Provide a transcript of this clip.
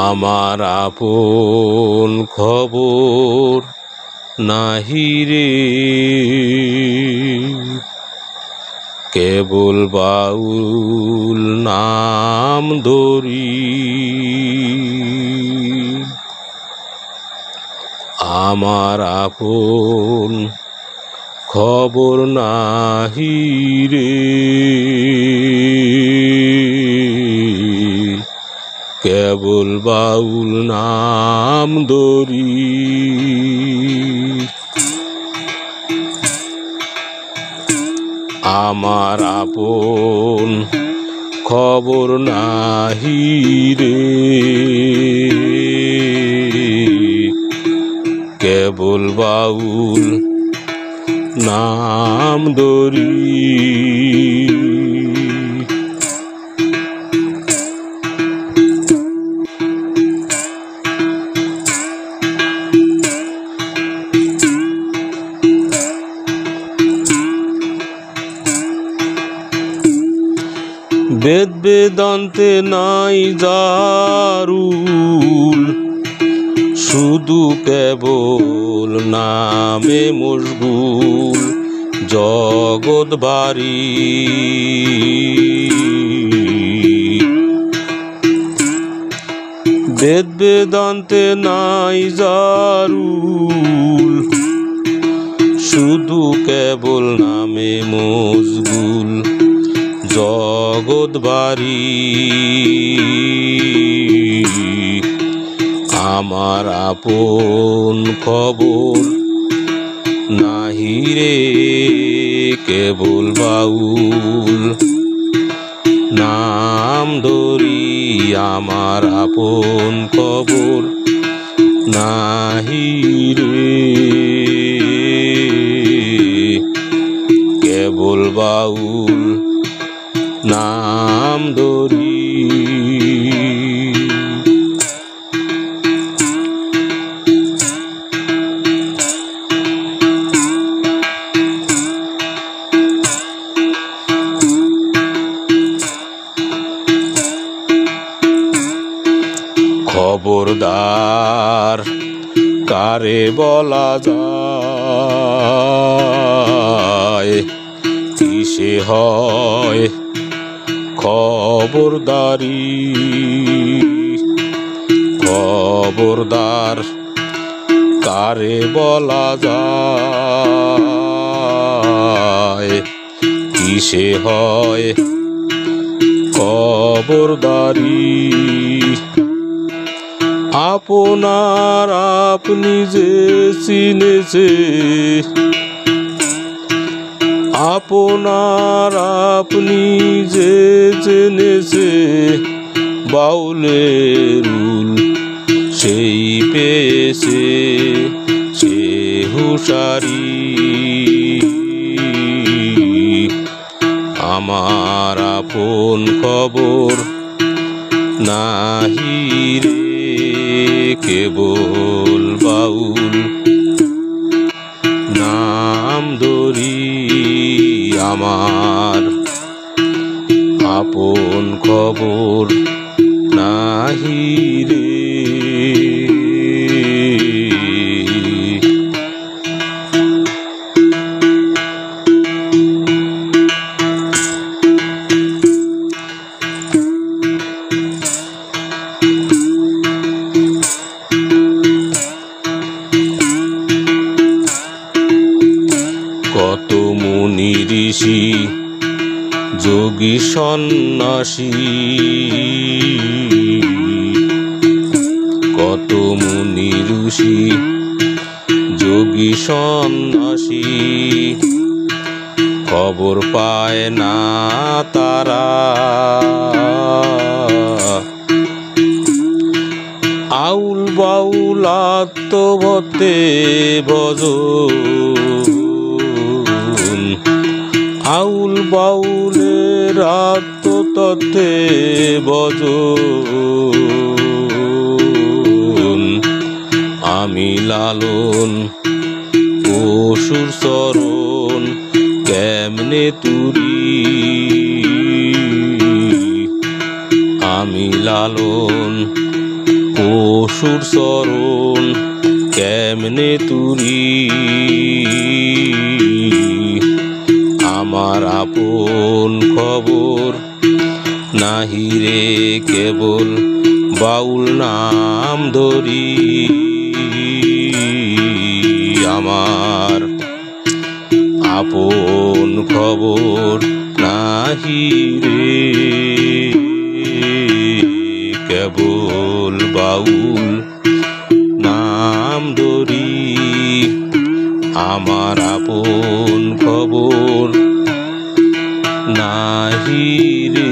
আমার আপন খবর নাহি রে, কেবল বাউল নাম ধরি। আমার আপন খবর নাহি রে, কেবল বাউল নাম ধরি। আমার আপন খবর নাহি রে, কেবল বাউল নাম ধরি। বেদ বেদান্তে নাই জারুল, শুধু কেবল নামে মশগুল জগৎ বাড়ি। বেদ বেদান্তে নাই জারুল, শুধু কেবল নামে মশগুল জগৎ বাড়ি। আমার আপন খবর নাহি রে, কেবল বাউল নাম ধরি। আমার আপন খবর নাহি রে, কেবল বাউল নাম ধরি। খবরদার কারে বলা যায়, কিসে হয় খবরদারি। খবরদার কারে বলা যায়, কিসে হয় খবরদারি। আপনার আপনি যে চিনেছে, আপনার আপনি যে জেনেছে, বাউলের রুল সেই পেয়েছে সে হুঁশারি। আমার আপন খবর নাহি রে, কেবল বাউল নাম ধরি। আমার আপন খবর নাহি রে। কত মুনি ঋষি যোগী সন্ন্যাসী, কত মুনি ঋষি যোগী সন্ন্যাসী, খবর পায় না তারা। আউল বাউল আত্মভক্তে ভজন, আউল বাউলের আত্মতত্ত্বে ভজন। আমি লালন পশুর চরণ কেমনে তুরি, আমি লালন পশুর চরণ কেমনে তুরি আমার আপন খবর নাহি রে কেবল বাউল নাম ধরি আমার আপন খবর নাহি রে কেবল বাউল নাম ধরি আমার আপন খবর নাহি রে।